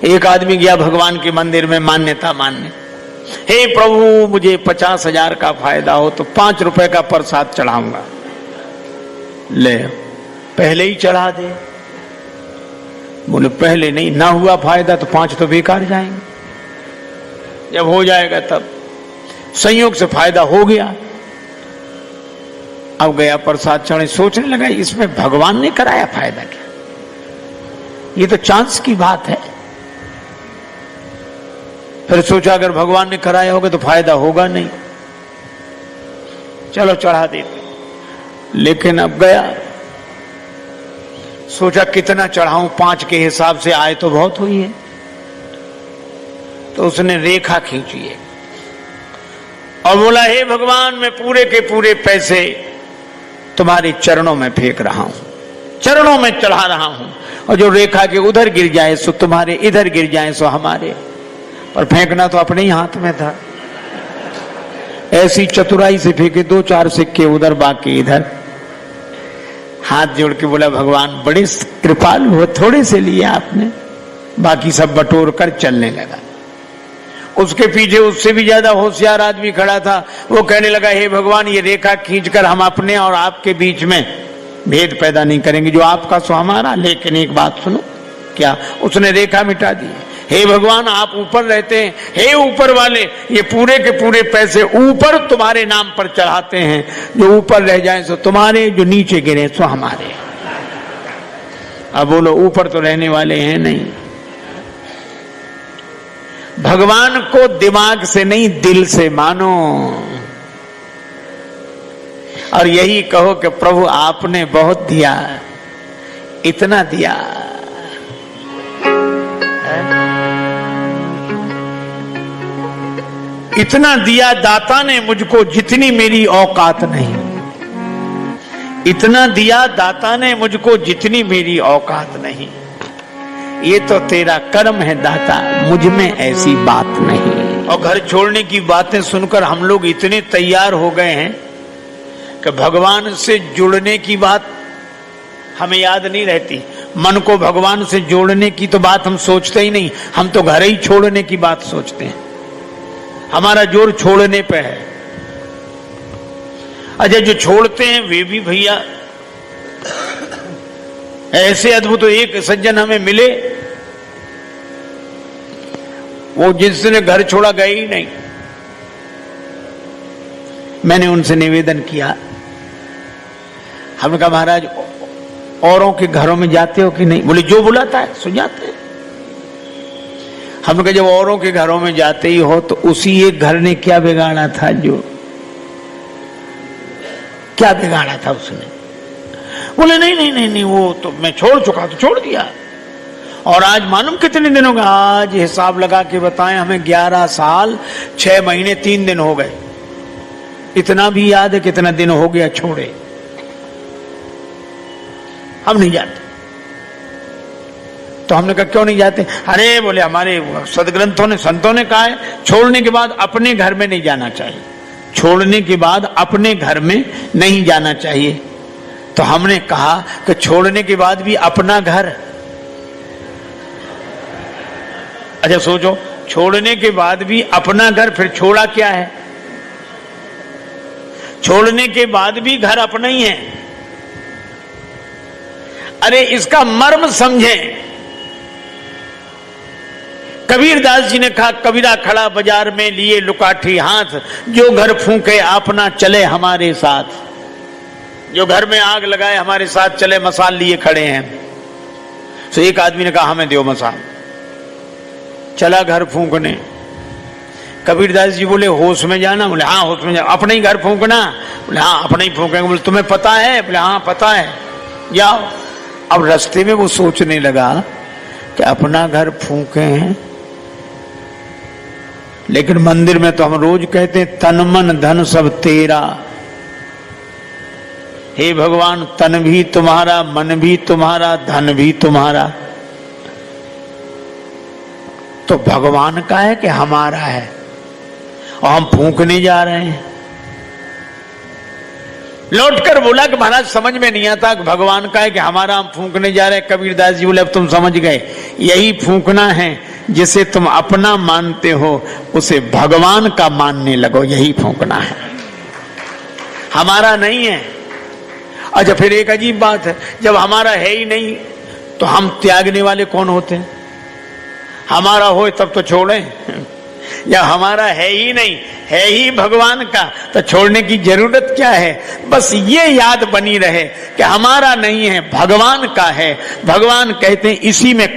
एक आदमी गया भगवान के मंदिर में मान्यता मानने, हे प्रभु मुझे 50,000 का फायदा हो तो 5 रुपए का प्रसाद चढ़ाऊंगा। ले पहले ही चढ़ा दे। बोले पहले नहीं, ना हुआ फायदा तो 5 तो बेकार जाएंगे, जब हो जाएगा तब। संयोग से फायदा हो गया, अब गया प्रसाद चढ़े, सोचने लगा इसमें भगवान ने कराया फायदा क्या, ये तो चांस की बात है। फिर सोचा अगर भगवान ने कराया होगा तो फायदा होगा नहीं, चलो चढ़ा देते। लेकिन अब गया, सोचा कितना चढ़ाऊं, 5 के हिसाब से आए तो बहुत हुई है। तो उसने रेखा खींची है और बोला हे भगवान मैं पूरे के पूरे पैसे तुम्हारे चरणों में फेंक रहा हूं, चरणों में चढ़ा रहा हूं, और जो रेखा के उधर गिर जाए सो तुम्हारे, इधर गिर जाए सो हमारे। और फेंकना तो अपने ही हाथ में था। ऐसी चतुराई से फेंके 2-4 सिक्के उधर बाकी इधर। हाथ जोड़ के बोला भगवान बड़े कृपालु हो, थोड़े से लिए आपने, बाकी सब बटोर कर चलने लगा। उसके पीछे उससे भी ज्यादा होशियार आदमी खड़ा था, वो कहने लगा हे भगवान ये रेखा खींचकर हम अपने और आपके बीच में भेद पैदा नहीं करेंगे, जो आपका सो हमारा। लेकिन एक बात सुनो, क्या? उसने रेखा मिटा दी। हे भगवान आप ऊपर रहते हैं, हे ऊपर वाले ये पूरे के पूरे पैसे ऊपर तुम्हारे नाम पर चढ़ाते हैं, जो ऊपर रह जाए सो तुम्हारे, जो नीचे गिरे सो हमारे। अब बोलो ऊपर तो रहने वाले हैं नहीं। भगवान को दिमाग से नहीं दिल से मानो और यही कहो कि प्रभु आपने बहुत दिया, इतना दिया। इतना दिया दाता ने मुझको जितनी मेरी औकात नहीं, इतना दिया दाता ने मुझको जितनी मेरी औकात नहीं। ये तो तेरा कर्म है दाता, मुझ में ऐसी बात नहीं। और घर छोड़ने की बातें सुनकर हम लोग इतने तैयार हो गए हैं कि भगवान से जुड़ने की बात हमें याद नहीं रहती। मन को भगवान से जोड़ने की तो बात हम सोचते ही नहीं, हम तो घर ही छोड़ने की बात सोचते हैं। हमारा जोर छोड़ने पे है। अच्छा जो छोड़ते हैं वे भी भैया ऐसे अद्भुत। एक सज्जन हमें मिले, वो जिसने घर छोड़ा गए ही नहीं। मैंने उनसे निवेदन किया, हमने कहा महाराज औरों के घरों में जाते हो कि नहीं? बोले जो बुलाता है सो जाते हैं। हमने कहा जब औरों के घरों में जाते ही हो तो उसी एक घर ने क्या बिगाड़ा था, जो क्या बिगाड़ा था उसने? बोले नहीं नहीं नहीं नहीं वो तो मैं छोड़ चुका, तो छोड़ दिया। और आज मालूम कितने दिन हो गए? आज हिसाब लगा के बताएं हमें 11 साल 6 महीने 3 दिन हो गए। इतना भी याद है कितना दिन हो गया छोड़े। हम नहीं जाते। तो हमने कहा क्यों नहीं जाते? अरे बोले हमारे सदग्रंथों ने, संतों ने कहा है छोड़ने के बाद अपने घर में नहीं जाना चाहिए, छोड़ने के बाद अपने घर में नहीं जाना चाहिए। तो हमने कहा कि छोड़ने के बाद भी अपना घर। अच्छा सोचो, छोड़ने के बाद भी अपना घर, फिर छोड़ा क्या है? छोड़ने के बाद भी घर अपना ही है। अरे इसका मर्म समझें। कबीरदास जी ने कहा कबीरा खड़ा बाजार में लिए लुकाठी हाथ, जो घर फूंके अपना चले हमारे साथ। जो घर में आग लगाए हमारे साथ चले, मसाल लिए खड़े हैं। तो एक आदमी ने कहा हमें दो मसाल। चला घर फूंकने। कबीरदास जी बोले होश में जाना? बोले हाँ होश में जाना। अपने ही घर फूंकना? बोले हाँ अपने ही फूंकेंगे। बोले तुम्हें पता है? बोले हाँ पता है। जाओ। अब रास्ते में वो सोचने लगा कि अपना घर फूंके हैं, लेकिन मंदिर में तो हम रोज कहते हैं तन मन धन सब तेरा। हे भगवान तन भी तुम्हारा, मन भी तुम्हारा, धन भी तुम्हारा। तो भगवान का है कि हमारा है? और हम फूंकने जा रहे हैं। लौटकर बोला कि महाराज समझ में नहीं आता कि भगवान का है कि हमारा, हम फूंकने जा रहे हैं। कबीरदास जी बोले अब तुम समझ गए, यही फूंकना है जिसे तुम अपना मानते हो उसे भगवान का मानने लगो, यही फूंकना है, हमारा नहीं है। अच्छा, फिर एक अजीब बात है, जब हमारा है ही नहीं तो हम त्यागने वाले कौन होते हैं? हमारा हो तब तो छोड़ें, या हमारा है ही नहीं, है ही भगवान का, तो छोड़ने की जरूरत क्या है? बस ये याद बनी रहे कि हमारा नहीं है, भगवान का है। भगवान कहते हैं इसी में